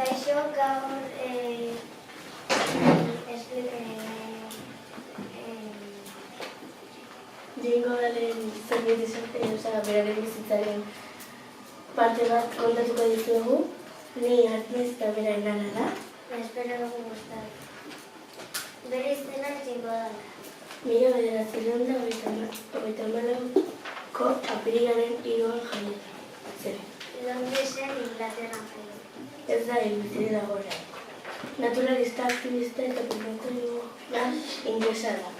Kaixo, gaur Jingo Dalen zerbait esaten, beraren bizitzaren parte bat kontatuko dizuegu. Ni Arnez eta bera enana da. Espero dugu gustatu. Bere izena Jingo Dala. 1934ko apirilaren 3an jaio zen. Londresen, Inglaterran jaio. Ez da bizirik dago orain. Naturalista, aktivista eta pintorea ingelesa da.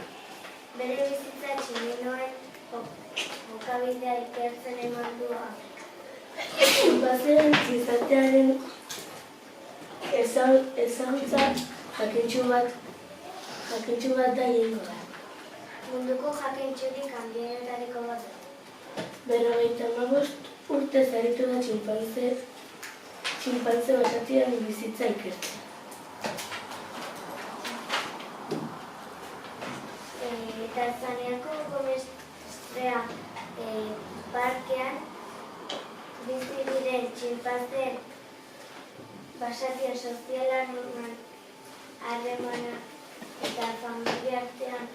Bere bizitza tximinoen jokabidea ikertzen eman du Bazen gizartearen ezagutza jakintsu bat da Jingo da. munduko jakintsurik handienetariko bat da. 55 urtez aritu da txinpantze basatiaren bizitza ikertzen. Tanzaniako Gomestrea parkean bizi diren txinpanzeen basatien soziala normal harremana eta familiaren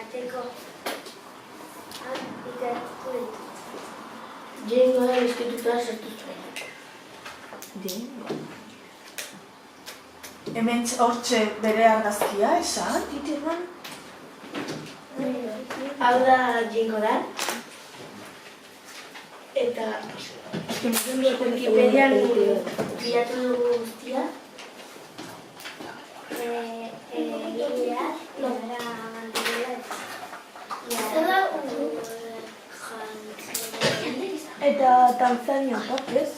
arteko ikertu ditu. Jingo da institutua sortu zuen. Hemen hortxe bere argazkia, esan, titiran? Hau da Jingo da. Eta Wikipedian bilatu dugu guztia. Egilea, nobera mantirela Eta Tanzania, ez?